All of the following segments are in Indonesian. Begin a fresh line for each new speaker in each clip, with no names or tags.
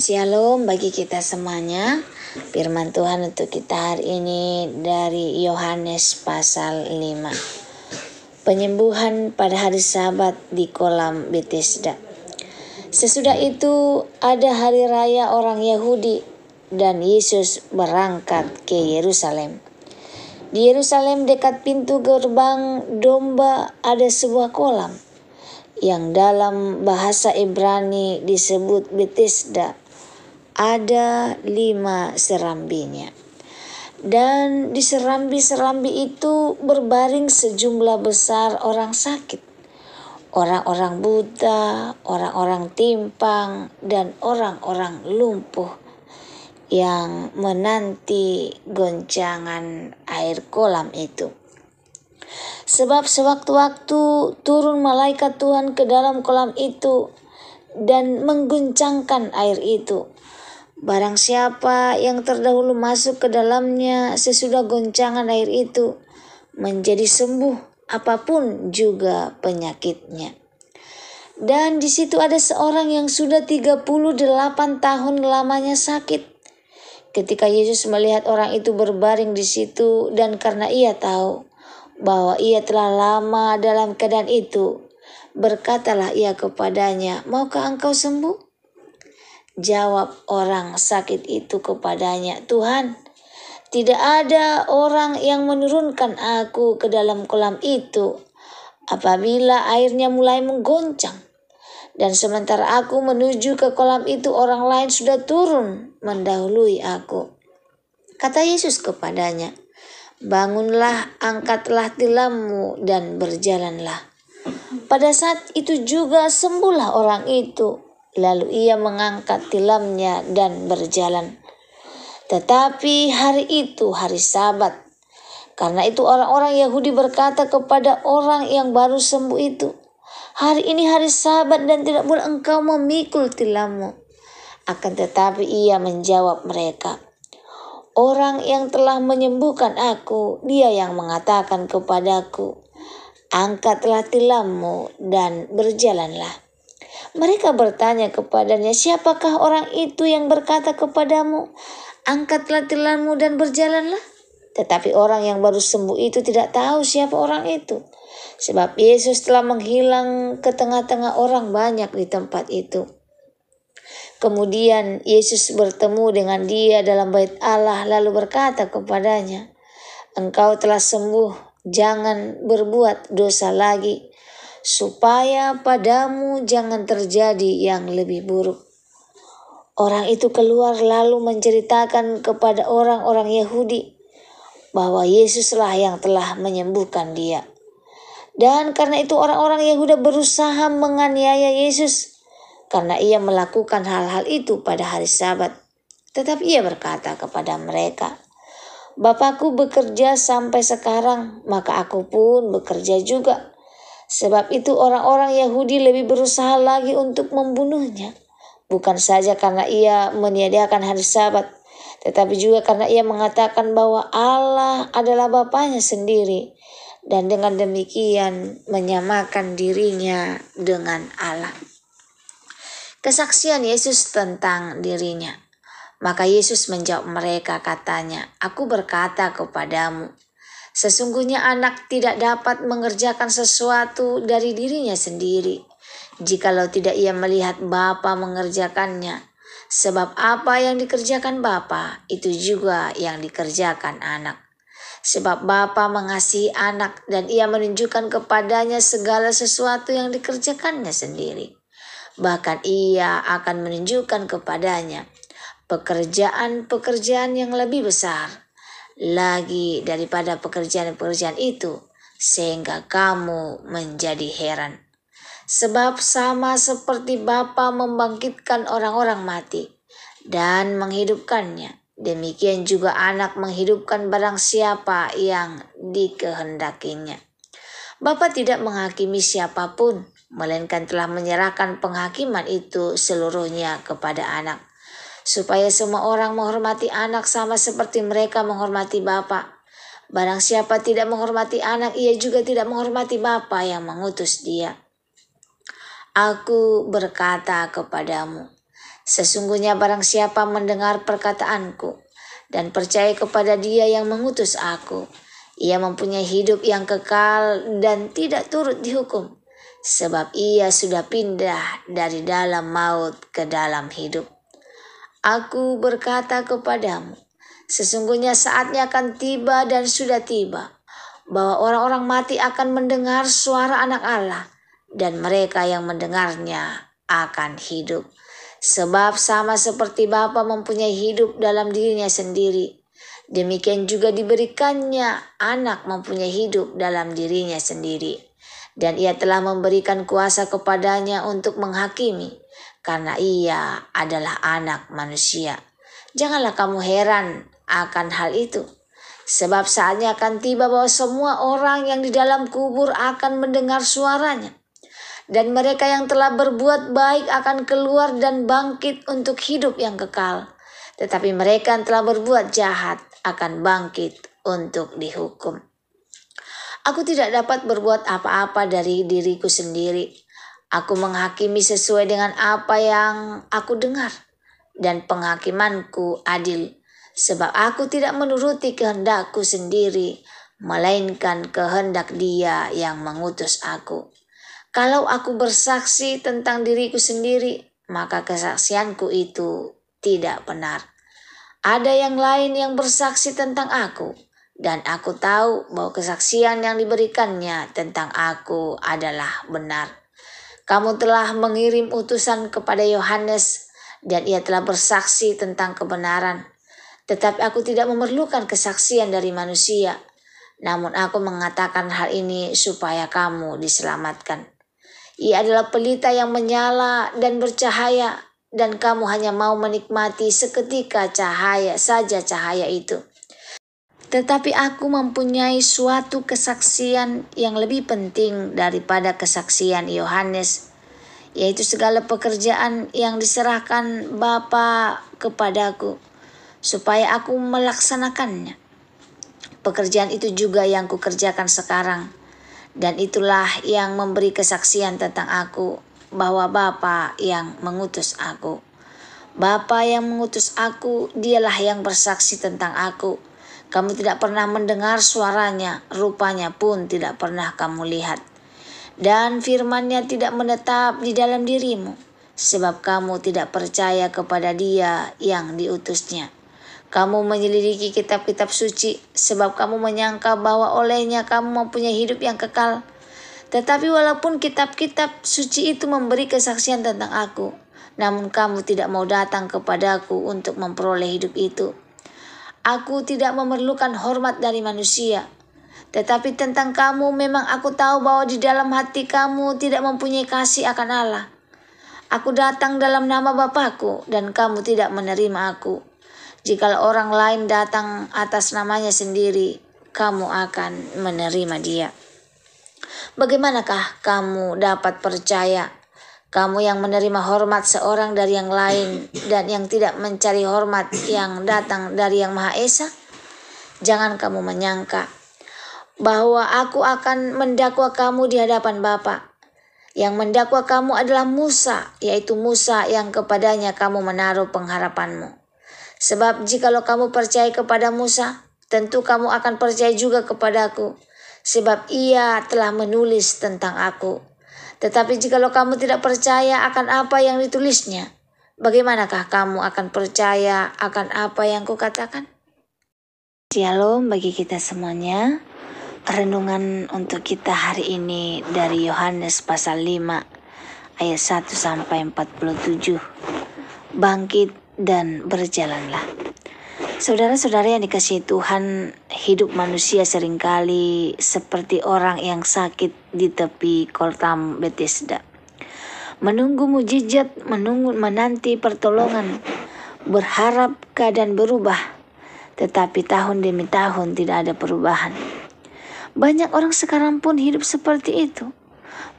Shalom bagi kita semuanya. Firman Tuhan untuk kita hari ini dari Yohanes pasal 5. Penyembuhan pada hari Sabat di kolam Betesda. Sesudah itu ada hari raya orang Yahudi dan Yesus berangkat ke Yerusalem. Di Yerusalem dekat pintu gerbang domba ada sebuah kolam yang dalam bahasa Ibrani disebut Betesda. Ada 5 serambinya. Dan di serambi-serambi itu berbaring sejumlah besar orang sakit. Orang-orang buta, orang-orang timpang, dan orang-orang lumpuh yang menanti goncangan air kolam itu. Sebab sewaktu-waktu turun malaikat Tuhan ke dalam kolam itu dan mengguncangkan air itu. Barang siapa yang terdahulu masuk ke dalamnya sesudah goncangan air itu menjadi sembuh apapun juga penyakitnya. Dan di situ ada seorang yang sudah 38 tahun lamanya sakit. Ketika Yesus melihat orang itu berbaring di situ dan karena ia tahu bahwa ia telah lama dalam keadaan itu, berkatalah ia kepadanya, "Maukah engkau sembuh?" Jawab orang sakit itu kepadanya, "Tuhan, tidak ada orang yang menurunkan aku ke dalam kolam itu apabila airnya mulai menggoncang. Dan sementara aku menuju ke kolam itu, orang lain sudah turun mendahului aku." Kata Yesus kepadanya, "Bangunlah, angkatlah tilammu dan berjalanlah." Pada saat itu juga sembuhlah orang itu. Lalu ia mengangkat tilamnya dan berjalan. Tetapi hari itu hari Sabat. Karena itu orang-orang Yahudi berkata kepada orang yang baru sembuh itu, "Hari ini hari Sabat dan tidak boleh engkau memikul tilammu." Akan tetapi ia menjawab mereka, "Orang yang telah menyembuhkan aku, dia yang mengatakan kepadaku, 'Angkatlah tilammu dan berjalanlah.'" Mereka bertanya kepadanya, "Siapakah orang itu yang berkata kepadamu, 'Angkatlah tilammu dan berjalanlah'?" Tetapi orang yang baru sembuh itu tidak tahu siapa orang itu, sebab Yesus telah menghilang ke tengah-tengah orang banyak di tempat itu. Kemudian Yesus bertemu dengan dia dalam bait Allah lalu berkata kepadanya, "Engkau telah sembuh, jangan berbuat dosa lagi, supaya padamu jangan terjadi yang lebih buruk." Orang itu keluar lalu menceritakan kepada orang-orang Yahudi bahwa Yesuslah yang telah menyembuhkan dia. Dan karena itu orang-orang Yahudi berusaha menganiaya Yesus karena ia melakukan hal-hal itu pada hari Sabat. Tetapi ia berkata kepada mereka, "Bapakku bekerja sampai sekarang, maka aku pun bekerja juga." Sebab itu orang-orang Yahudi lebih berusaha lagi untuk membunuhnya. Bukan saja karena ia meniadakan hari Sabat, tetapi juga karena ia mengatakan bahwa Allah adalah Bapanya sendiri. Dan dengan demikian menyamakan dirinya dengan Allah. Kesaksian Yesus tentang dirinya. Maka Yesus menjawab mereka katanya, "Aku berkata kepadamu, sesungguhnya anak tidak dapat mengerjakan sesuatu dari dirinya sendiri, jikalau tidak ia melihat Bapa mengerjakannya. Sebab apa yang dikerjakan Bapa, itu juga yang dikerjakan anak. Sebab Bapa mengasihi anak dan ia menunjukkan kepadanya segala sesuatu yang dikerjakannya sendiri. Bahkan ia akan menunjukkan kepadanya pekerjaan-pekerjaan yang lebih besar lagi daripada pekerjaan-pekerjaan itu, sehingga kamu menjadi heran. Sebab sama seperti Bapa membangkitkan orang-orang mati dan menghidupkannya, demikian juga anak menghidupkan barang siapa yang dikehendakinya. Bapa tidak menghakimi siapapun, melainkan telah menyerahkan penghakiman itu seluruhnya kepada anak, supaya semua orang menghormati anak sama seperti mereka menghormati Bapa. Barang siapa tidak menghormati anak, ia juga tidak menghormati Bapa yang mengutus dia. Aku berkata kepadamu, Sesungguhnya barang siapa mendengar perkataanku dan percaya kepada Dia yang mengutus aku, ia mempunyai hidup yang kekal dan tidak turut dihukum, sebab ia sudah pindah dari dalam maut ke dalam hidup. Aku berkata kepadamu, sesungguhnya saatnya akan tiba dan sudah tiba, bahwa orang-orang mati akan mendengar suara Anak Allah, dan mereka yang mendengarnya akan hidup. Sebab sama seperti Bapa mempunyai hidup dalam dirinya sendiri, demikian juga diberikannya Anak mempunyai hidup dalam dirinya sendiri. Dan Ia telah memberikan kuasa kepadanya untuk menghakimi, karena Ia adalah Anak manusia. Janganlah kamu heran akan hal itu, sebab saatnya akan tiba bahwa semua orang yang di dalam kubur akan mendengar suaranya. Dan mereka yang telah berbuat baik akan keluar dan bangkit untuk hidup yang kekal. Tetapi mereka yang telah berbuat jahat akan bangkit untuk dihukum. Aku tidak dapat berbuat apa-apa dari diriku sendiri. Aku menghakimi sesuai dengan apa yang aku dengar, dan penghakimanku adil, sebab aku tidak menuruti kehendakku sendiri, melainkan kehendak Dia yang mengutus aku. Kalau aku bersaksi tentang diriku sendiri, maka kesaksianku itu tidak benar. Ada yang lain yang bersaksi tentang aku, dan aku tahu bahwa kesaksian yang diberikannya tentang aku adalah benar. Kamu telah mengirim utusan kepada Yohanes, dan ia telah bersaksi tentang kebenaran. Tetapi aku tidak memerlukan kesaksian dari manusia, namun aku mengatakan hal ini supaya kamu diselamatkan. Ia adalah pelita yang menyala dan bercahaya, dan kamu hanya mau menikmati seketika cahaya itu. Tetapi aku mempunyai suatu kesaksian yang lebih penting daripada kesaksian Yohanes, yaitu segala pekerjaan yang diserahkan Bapa kepadaku, supaya aku melaksanakannya. Pekerjaan itu juga yang kukerjakan sekarang, dan itulah yang memberi kesaksian tentang aku, bahwa Bapa yang mengutus aku. Bapa yang mengutus aku, Dialah yang bersaksi tentang aku. Kamu tidak pernah mendengar suaranya, rupanya pun tidak pernah kamu lihat. Dan firman-Nya tidak menetap di dalam dirimu, sebab kamu tidak percaya kepada Dia yang diutusnya. Kamu menyelidiki kitab-kitab suci, sebab kamu menyangka bahwa olehnya kamu mempunyai hidup yang kekal. Tetapi walaupun kitab-kitab suci itu memberi kesaksian tentang aku, namun kamu tidak mau datang kepadaku untuk memperoleh hidup itu. Aku tidak memerlukan hormat dari manusia, tetapi tentang kamu memang aku tahu bahwa di dalam hati kamu tidak mempunyai kasih akan Allah. Aku datang dalam nama Bapakku, dan kamu tidak menerima aku. Jikalau orang lain datang atas namanya sendiri, kamu akan menerima dia. Bagaimanakah kamu dapat percaya, kamu yang menerima hormat seorang dari yang lain, dan yang tidak mencari hormat yang datang dari Yang Maha Esa? Jangan kamu menyangka bahwa aku akan mendakwa kamu di hadapan Bapa. Yang mendakwa kamu adalah Musa, yaitu Musa yang kepadanya kamu menaruh pengharapanmu. Sebab jikalau kamu percaya kepada Musa, tentu kamu akan percaya juga kepadaku, sebab ia telah menulis tentang aku. Tetapi jikalau kamu tidak percaya akan apa yang ditulisnya, bagaimanakah kamu akan percaya akan apa yang kukatakan? Shalom bagi kita semuanya. Renungan untuk kita hari ini dari Yohanes pasal 5 ayat 1 sampai 47. Bangkit dan berjalanlah. Saudara-saudara yang dikasihi Tuhan, hidup manusia seringkali seperti orang yang sakit di tepi kolam Bethesda. Menunggu mujizat, menanti pertolongan, berharap keadaan berubah, tetapi tahun demi tahun tidak ada perubahan. Banyak orang sekarang pun hidup seperti itu,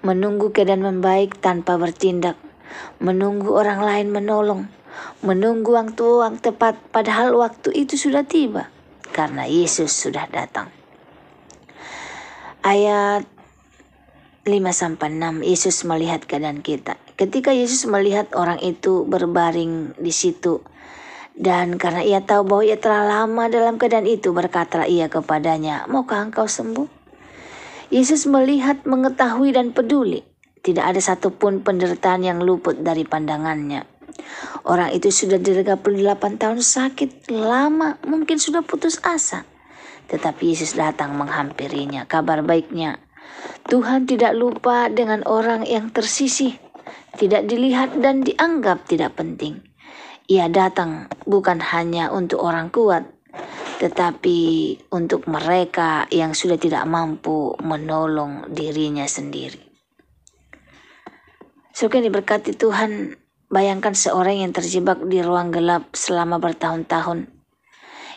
menunggu keadaan membaik tanpa bertindak, menunggu orang lain menolong, menunggu waktu tepat, padahal waktu itu sudah tiba karena Yesus sudah datang. Ayat 5-6, Yesus melihat keadaan kita. Ketika Yesus melihat orang itu berbaring di situ, dan karena ia tahu bahwa ia telah lama dalam keadaan itu, berkatalah ia kepadanya, "Maukah engkau sembuh?" Yesus melihat, mengetahui, dan peduli. Tidak ada satupun penderitaan yang luput dari pandangannya. Orang itu sudah 38 tahun sakit, lama, mungkin sudah putus asa. Tetapi Yesus datang menghampirinya. Kabar baiknya, Tuhan tidak lupa dengan orang yang tersisih, tidak dilihat dan dianggap tidak penting. Ia datang bukan hanya untuk orang kuat, tetapi untuk mereka yang sudah tidak mampu menolong dirinya sendiri. Saudara yang diberkati Tuhan, bayangkan seorang yang terjebak di ruang gelap selama bertahun-tahun.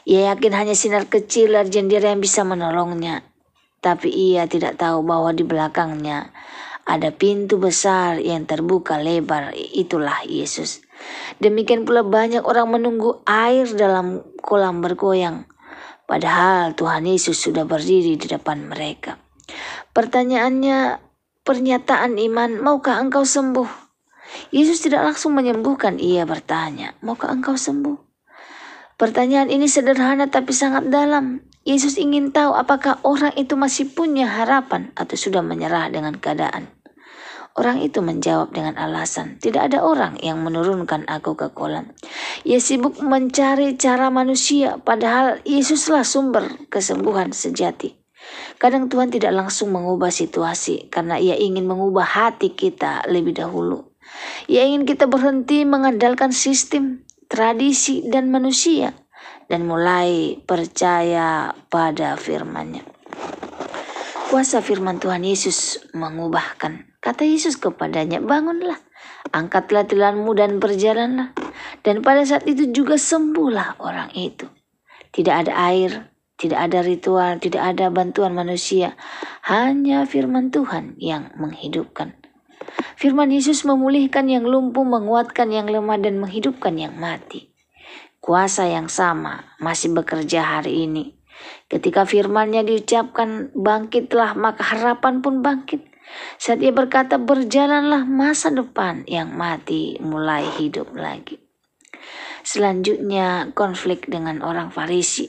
Ia yakin hanya sinar kecil dari jendela yang bisa menolongnya. Tapi ia tidak tahu bahwa di belakangnya ada pintu besar yang terbuka lebar, itulah Yesus. Demikian pula banyak orang menunggu air dalam kolam bergoyang. Padahal Tuhan Yesus sudah berdiri di depan mereka. Pertanyaannya, pernyataan iman, "Maukah engkau sembuh?" Yesus tidak langsung menyembuhkan, ia bertanya, "Maukah engkau sembuh?" Pertanyaan ini sederhana tapi sangat dalam. Yesus ingin tahu apakah orang itu masih punya harapan atau sudah menyerah dengan keadaan. Orang itu menjawab dengan alasan, "Tidak ada orang yang menurunkan aku ke kolam." Ia sibuk mencari cara manusia, padahal Yesuslah sumber kesembuhan sejati. Kadang Tuhan tidak langsung mengubah situasi karena ia ingin mengubah hati kita lebih dahulu. Ia ingin kita berhenti mengandalkan sistem, tradisi, dan manusia, dan mulai percaya pada firman-Nya. Kuasa firman Tuhan Yesus mengubahkan. Kata Yesus kepadanya, "Bangunlah, angkatlah tilammu dan berjalanlah." Dan pada saat itu juga sembuhlah orang itu. Tidak ada air, tidak ada ritual, tidak ada bantuan manusia. Hanya firman Tuhan yang menghidupkan. Firman Yesus memulihkan yang lumpuh, menguatkan yang lemah, dan menghidupkan yang mati. Kuasa yang sama masih bekerja hari ini. Ketika firman-Nya diucapkan, "Bangkitlah," maka harapan pun bangkit. Saat ia berkata, "Berjalanlah," masa depan yang mati mulai hidup lagi. Selanjutnya, konflik dengan orang Farisi.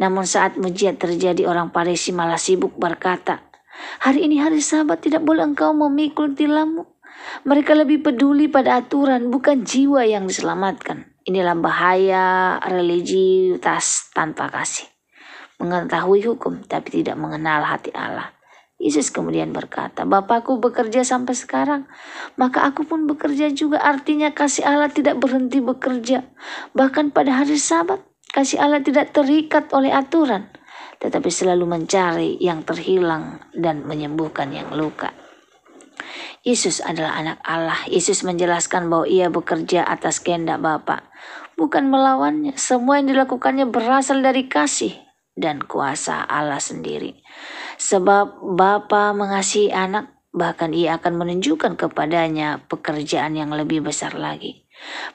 Namun saat mujizat terjadi, orang Farisi malah sibuk berkata, "Hari ini hari Sabat, tidak boleh engkau memikul tilammu." Mereka lebih peduli pada aturan, bukan jiwa yang diselamatkan. Inilah bahaya religiusitas tanpa kasih. Mengetahui hukum tapi tidak mengenal hati Allah. Yesus kemudian berkata, "Bapakku bekerja sampai sekarang, maka aku pun bekerja juga." Artinya kasih Allah tidak berhenti bekerja. Bahkan pada hari Sabat, kasih Allah tidak terikat oleh aturan, tetapi selalu mencari yang terhilang dan menyembuhkan yang luka. Yesus adalah anak Allah. Yesus menjelaskan bahwa ia bekerja atas kehendak Bapa, bukan melawannya. Semua yang dilakukannya berasal dari kasih dan kuasa Allah sendiri. Sebab Bapa mengasihi anak, bahkan ia akan menunjukkan kepadanya pekerjaan yang lebih besar lagi.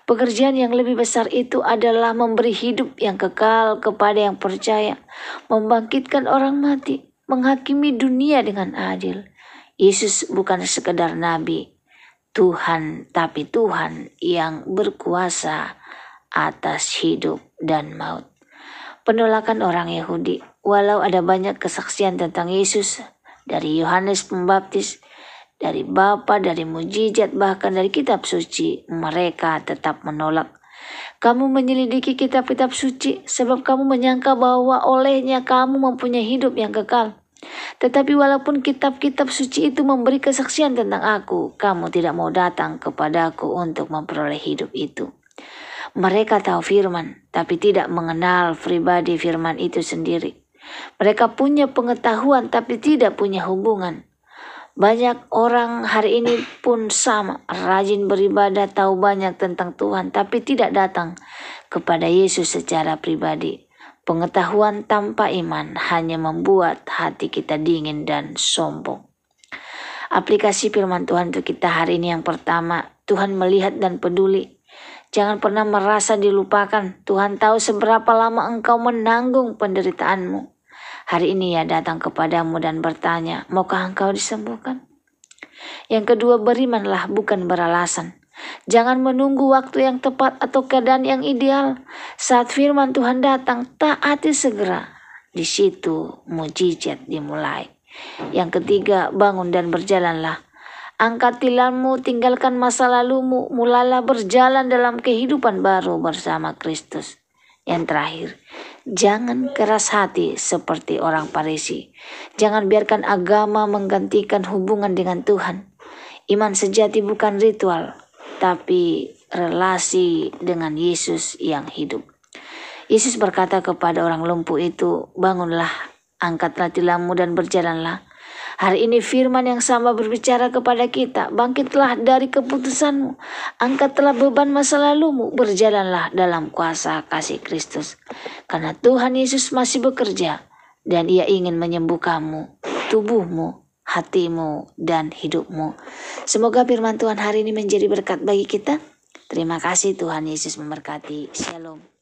Pekerjaan yang lebih besar itu adalah memberi hidup yang kekal kepada yang percaya, membangkitkan orang mati, menghakimi dunia dengan adil. Yesus bukan sekedar nabi, Tuhan, tapi Tuhan yang berkuasa atas hidup dan maut. Penolakan orang Yahudi. Walau ada banyak kesaksian tentang Yesus, dari Yohanes Pembaptis, dari Bapa, dari mujizat, bahkan dari kitab suci, mereka tetap menolak. "Kamu menyelidiki kitab-kitab suci, sebab kamu menyangka bahwa olehnya kamu mempunyai hidup yang kekal. Tetapi walaupun kitab-kitab suci itu memberi kesaksian tentang aku, kamu tidak mau datang kepadaku untuk memperoleh hidup itu." Mereka tahu firman, tapi tidak mengenal pribadi firman itu sendiri. Mereka punya pengetahuan, tapi tidak punya hubungan. Banyak orang hari ini pun sama, rajin beribadah, tahu banyak tentang Tuhan, tapi tidak datang kepada Yesus secara pribadi. Pengetahuan tanpa iman hanya membuat hati kita dingin dan sombong. Aplikasi firman Tuhan untuk kita hari ini yang pertama, Tuhan melihat dan peduli. Jangan pernah merasa dilupakan. Tuhan tahu seberapa lama engkau menanggung penderitaanmu. Hari ini ia datang kepadamu dan bertanya, "Maukah engkau disembuhkan?" Yang kedua, berimanlah bukan beralasan. Jangan menunggu waktu yang tepat atau keadaan yang ideal. Saat firman Tuhan datang, taati segera. Di situ mujizat dimulai. Yang ketiga, bangun dan berjalanlah. Angkat tilammu, tinggalkan masa lalumu, mulailah berjalan dalam kehidupan baru bersama Kristus. Yang terakhir, jangan keras hati seperti orang Farisi. Jangan biarkan agama menggantikan hubungan dengan Tuhan. Iman sejati bukan ritual, tapi relasi dengan Yesus yang hidup. Yesus berkata kepada orang lumpuh itu, bangunlah, angkatlah tilammu dan berjalanlah. Hari ini firman yang sama berbicara kepada kita, bangkitlah dari keputusanmu, angkatlah beban masa lalumu, berjalanlah dalam kuasa kasih Kristus. Karena Tuhan Yesus masih bekerja dan Ia ingin menyembuhkanmu, tubuhmu, hatimu, dan hidupmu. Semoga firman Tuhan hari ini menjadi berkat bagi kita. Terima kasih, Tuhan Yesus memberkati. Shalom.